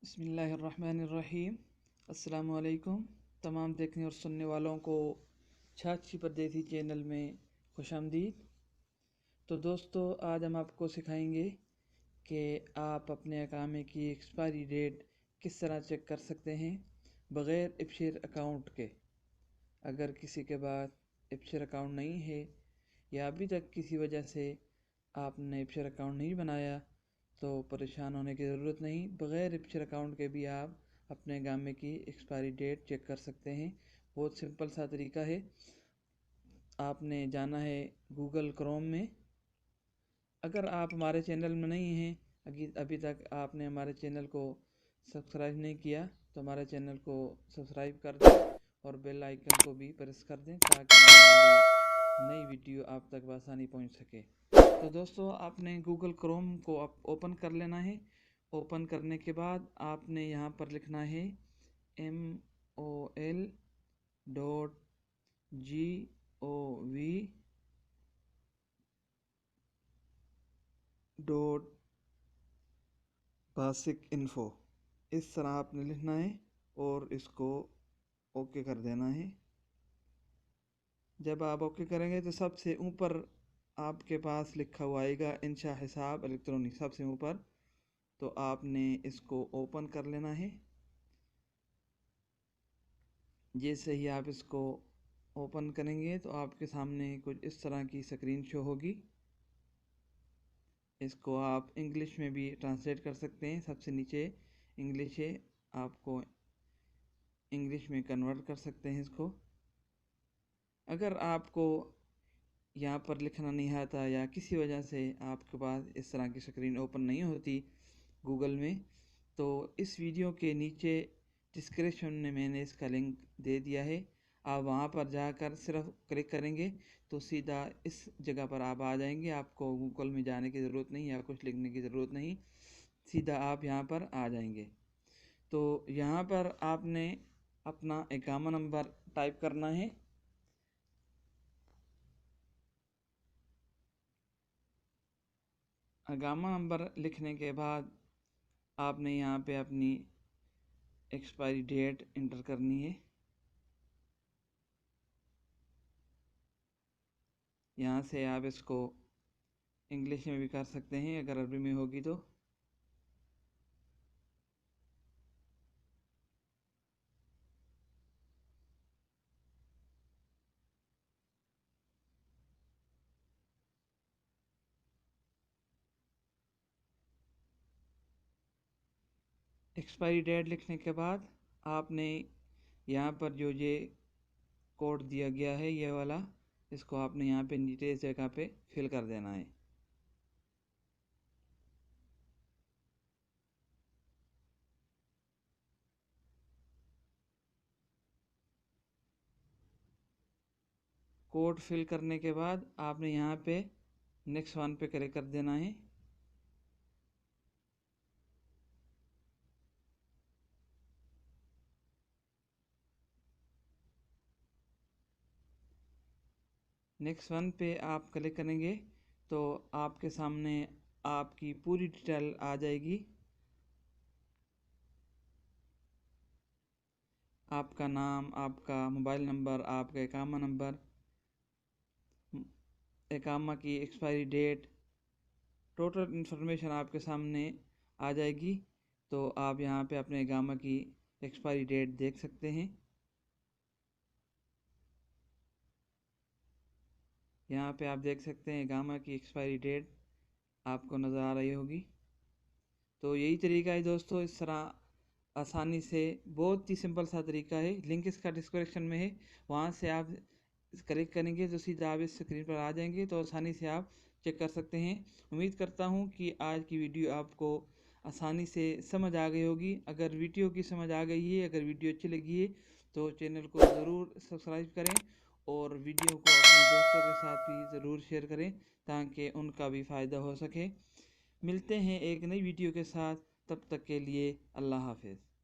बिस्मिल्लाहिर्रहमानिर्रहीम। अस्सलामुअलैकुम तमाम देखने और सुनने वालों को छाछी परदेसी चैनल में खुशामदीद। तो दोस्तों, आज हम आपको सिखाएंगे कि आप अपने अकामे की एक्सपायरी डेट किस तरह चेक कर सकते हैं बग़ैर एपशेर अकाउंट के। अगर किसी के पास एपशेर अकाउंट नहीं है या अभी तक किसी वजह से आपने एपशेर अकाउंट नहीं बनाया तो परेशान होने की ज़रूरत नहीं। बग़ैर एपशेर अकाउंट के भी आप अपने गामे की एक्सपायरी डेट चेक कर सकते हैं। बहुत सिंपल सा तरीका है। आपने जाना है गूगल क्रोम में। अगर आप हमारे चैनल में नहीं हैं, अभी तक आपने हमारे चैनल को सब्सक्राइब नहीं किया तो हमारे चैनल को सब्सक्राइब कर दें और बेल आइकन को भी प्रेस कर दें ताकि हमारी नई वीडियो आप तक बआसानी पहुंच सके। तो दोस्तों, आपने गूगल क्रोम को ओपन कर लेना है। ओपन करने के बाद आपने यहाँ पर लिखना है mol.gov.basicinfo। इस तरह आपने लिखना है और इसको ओके कर देना है। जब आप ओके करेंगे तो सबसे ऊपर आपके पास लिखा हुआ आएगा इंशा हिसाब इलेक्ट्रॉनिक, सबसे ऊपर। तो आपने इसको ओपन कर लेना है। जैसे ही आप इसको ओपन करेंगे तो आपके सामने कुछ इस तरह की स्क्रीन शो होगी। इसको आप इंग्लिश में भी ट्रांसलेट कर सकते हैं। सबसे नीचे इंग्लिश है, आपको इंग्लिश में कन्वर्ट कर सकते हैं इसको। अगर आपको यहाँ पर लिखना नहीं आता या किसी वजह से आपके पास इस तरह की स्क्रीन ओपन नहीं होती गूगल में, तो इस वीडियो के नीचे डिस्क्रिप्शन में मैंने इसका लिंक दे दिया है। आप वहाँ पर जाकर सिर्फ क्लिक करेंगे तो सीधा इस जगह पर आप आ जाएंगे। आपको गूगल में जाने की ज़रूरत नहीं या कुछ लिखने की ज़रूरत नहीं, सीधा आप यहाँ पर आ जाएंगे। तो यहाँ पर आपने अपना इकामा नंबर टाइप करना है। इकामा नंबर लिखने के बाद आपने यहाँ पे अपनी एक्सपायरी डेट इंटर करनी है। यहाँ से आप इसको इंग्लिश में भी कर सकते हैं अगर अरबी में होगी तो। एक्सपायरी डेट लिखने के बाद आपने यहाँ पर जो ये कोड दिया गया है ये वाला, इसको आपने यहाँ पे नीचे इस जगह पे फिल कर देना है। कोड फिल करने के बाद आपने यहाँ पे नेक्स्ट वन पे क्लिक कर देना है। नेक्स्ट वन पे आप क्लिक करेंगे तो आपके सामने आपकी पूरी डिटेल आ जाएगी। आपका नाम, आपका मोबाइल नंबर, आपका इकामा नंबर, इकामा की एक्सपायरी डेट, टोटल इन्फॉर्मेशन आपके सामने आ जाएगी। तो आप यहाँ पे अपने इकामा की एक्सपायरी डेट देख सकते हैं। यहाँ पे आप देख सकते हैं इकामा की एक्सपायरी डेट आपको नज़र आ रही होगी। तो यही तरीका है दोस्तों, इस तरह आसानी से, बहुत ही सिंपल सा तरीका है। लिंक इसका डिस्क्रिप्शन में है, वहाँ से आप क्लिक करेंगे तो सीधा आप इस स्क्रीन पर आ जाएंगे तो आसानी से आप चेक कर सकते हैं। उम्मीद करता हूँ कि आज की वीडियो आपको आसानी से समझ आ गई होगी। अगर वीडियो की समझ आ गई है, अगर वीडियो अच्छी लगी है तो चैनल को ज़रूर सब्सक्राइब करें और वीडियो को अपने दोस्तों के साथ भी ज़रूर शेयर करें ताकि उनका भी फ़ायदा हो सके। मिलते हैं एक नई वीडियो के साथ, तब तक के लिए अल्लाह हाफ़िज़।